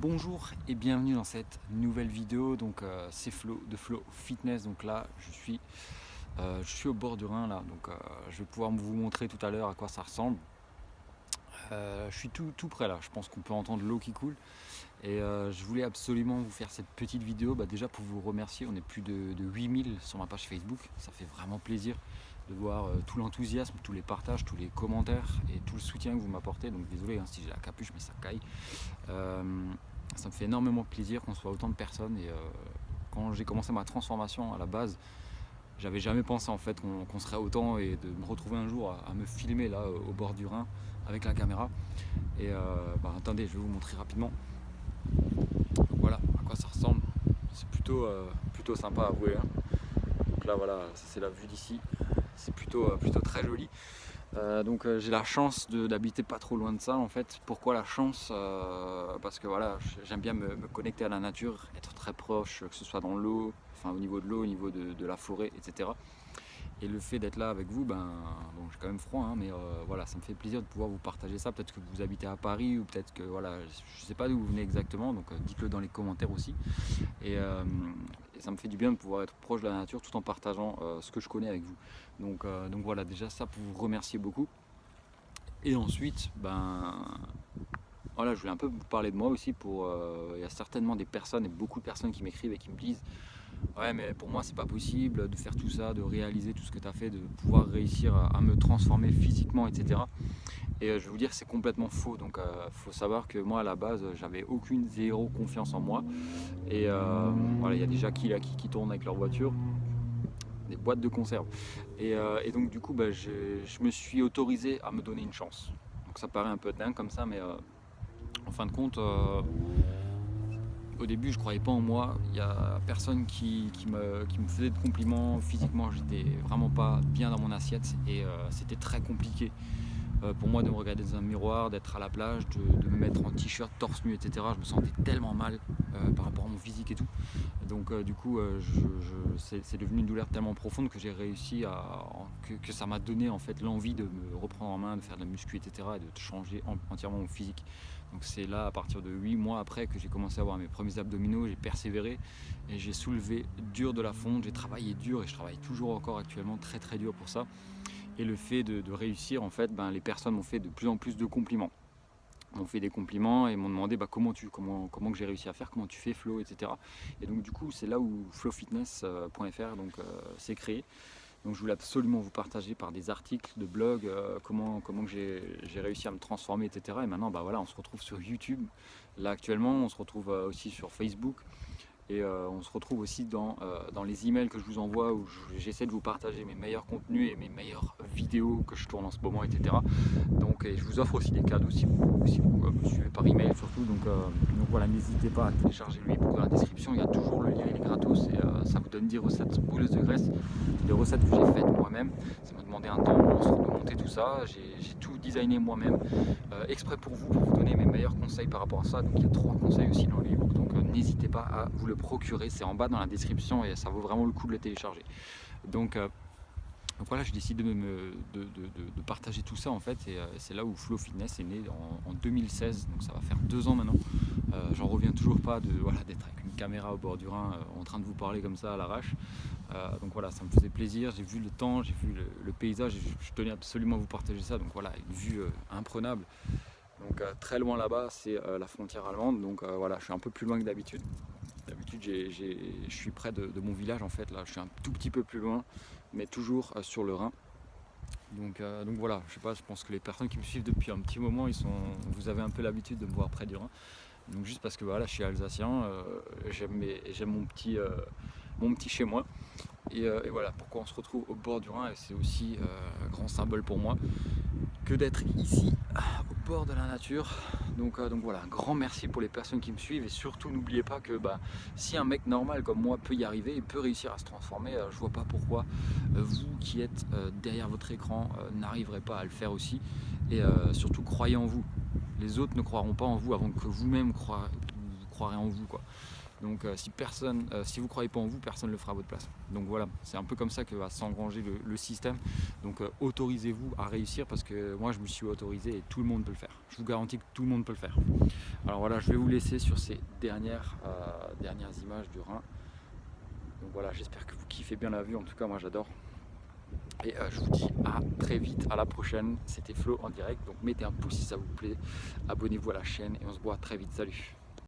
Bonjour et bienvenue dans cette nouvelle vidéo. Donc c'est Flo de Flow Fitness. Donc là je suis au bord du Rhin là. Donc je vais pouvoir vous montrer tout à l'heure à quoi ça ressemble. Je suis tout près là. Je pense qu'on peut entendre l'eau qui coule. Et je voulais absolument vous faire cette petite vidéo. Déjà pour vous remercier. On est plus de 8000 sur ma page Facebook. Ça fait vraiment plaisir de voir tout l'enthousiasme, tous les partages, tous les commentaires et tout le soutien que vous m'apportez. Donc désolé si j'ai la capuche, mais ça caille. Ça me fait énormément plaisir qu'on soit autant de personnes. Et quand j'ai commencé ma transformation à la base, j'avais jamais pensé en fait qu'on serait autant, et de me retrouver un jour à me filmer là au bord du Rhin avec la caméra. Et attendez, je vais vous montrer rapidement. Donc voilà à quoi ça ressemble. C'est plutôt sympa à avouer, hein. Donc là voilà, ça c'est la vue d'ici. C'est plutôt très joli. J'ai la chance d'habiter pas trop loin de ça en fait. Pourquoi la chance? Parce que voilà, j'aime bien me connecter à la nature, être très proche, que ce soit dans l'eau, enfin au niveau de l'eau, au niveau de la forêt, etc. Et le fait d'être là avec vous, bon, j'ai quand même froid, hein, mais voilà, ça me fait plaisir de pouvoir vous partager ça. Peut-être que vous habitez à Paris, ou peut-être que voilà, je sais pas d'où vous venez exactement, donc dites-le dans les commentaires aussi. Et ça me fait du bien de pouvoir être proche de la nature tout en partageant ce que je connais avec vous. Donc voilà, déjà ça pour vous remercier beaucoup. Et ensuite, voilà, je voulais un peu vous parler de moi aussi. Il y a certainement des personnes, et beaucoup de personnes qui m'écrivent et qui me disent: ouais, mais pour moi c'est pas possible de faire tout ça, de réaliser tout ce que tu as fait, de pouvoir réussir à me transformer physiquement, etc. Et je vais vous dire que c'est complètement faux. Donc faut savoir que moi à la base j'avais zéro confiance en moi. Et voilà, il y a des Jackie là qui tournent avec leur voiture, des boîtes de conserve. Et donc du coup je me suis autorisé à me donner une chance. Donc ça paraît un peu dingue comme ça, mais en fin de compte, au début je croyais pas en moi. Il y a personne qui me faisait de compliments. Physiquement j'étais vraiment pas bien dans mon assiette, et c'était très compliqué pour moi de me regarder dans un miroir, d'être à la plage, de me mettre en t-shirt, torse nu, etc. Je me sentais tellement mal par rapport à mon physique et tout. Donc du coup c'est devenu une douleur tellement profonde que j'ai réussi que ça m'a donné en fait l'envie de me reprendre en main, de faire de la muscu, etc. et de changer entièrement mon physique. Donc c'est là, à partir de 8 mois après, que j'ai commencé à avoir mes premiers abdominaux. J'ai persévéré et j'ai soulevé dur de la fonte. J'ai travaillé dur et je travaille toujours encore actuellement très très dur pour ça. Et le fait de réussir, en fait, les personnes m'ont fait de plus en plus de compliments. M'ont fait des compliments et m'ont demandé comment que j'ai réussi à faire, comment tu fais Flo, etc. Et donc du coup c'est là où flowfitness.fr s'est créé. Donc je voulais absolument vous partager par des articles de blog comment que j'ai réussi à me transformer, etc. Et maintenant voilà, on se retrouve sur YouTube. Là actuellement on se retrouve aussi sur Facebook. Et on se retrouve aussi dans les emails que je vous envoie, où j'essaie de vous partager mes meilleurs contenus et mes meilleures vidéos que je tourne en ce moment, etc. Donc je vous offre aussi des cadeaux si vous me suivez par email surtout. Donc voilà, n'hésitez pas à télécharger le e-book dans la description. Il y a toujours le lien, il est gratos, et ça vous donne des recettes brûleuses de graisse, des recettes que j'ai faites moi-même. Ça m'a demandé un temps monstre de monter tout ça. J'ai tout designé moi-même exprès pour vous donner mes meilleurs conseils par rapport à ça. Donc il y a 3 conseils aussi dans le e-book. Donc n'hésitez pas à vous le procurer, c'est en bas dans la description et ça vaut vraiment le coup de le télécharger. Donc voilà, j'ai décidé de partager tout ça en fait, et c'est là où Flow Fitness est né en 2016, donc ça va faire 2 ans maintenant. J'en reviens toujours pas d'être avec une caméra au bord du Rhin en train de vous parler comme ça à l'arrache. Donc voilà, ça me faisait plaisir, j'ai vu le temps, j'ai vu le paysage, et je tenais absolument à vous partager ça. Donc voilà, une vue imprenable. Donc très loin là-bas, c'est la frontière allemande. Donc voilà, je suis un peu plus loin que d'habitude. D'habitude, je suis près de mon village en fait. Là, je suis un tout petit peu plus loin, mais toujours sur le Rhin. Donc voilà, je sais pas, je pense que les personnes qui me suivent depuis un petit moment, vous avez un peu l'habitude de me voir près du Rhin. Donc juste parce que voilà, je suis alsacien, j'aime mon petit chez moi. Et voilà pourquoi on se retrouve au bord du Rhin, et c'est aussi un grand symbole pour moi que d'être ici au bord de la nature. Donc voilà, un grand merci pour les personnes qui me suivent, et surtout n'oubliez pas que si un mec normal comme moi peut y arriver, il peut réussir à se transformer, je vois pas pourquoi vous qui êtes derrière votre écran n'arriverez pas à le faire aussi. Et surtout croyez en vous. Les autres ne croiront pas en vous avant que vous-même croirez en vous, quoi. Donc si vous ne croyez pas en vous, personne ne le fera à votre place. Donc voilà, c'est un peu comme ça que va s'engranger le système. Donc autorisez-vous à réussir, parce que moi je me suis autorisé et tout le monde peut le faire. Je vous garantis que tout le monde peut le faire. Alors voilà, je vais vous laisser sur ces dernières images du Rhin. Donc voilà, j'espère que vous kiffez bien la vue, en tout cas moi j'adore. Et je vous dis à très vite, à la prochaine. C'était Flo en direct, donc mettez un pouce si ça vous plaît, abonnez-vous à la chaîne et on se voit très vite. Salut!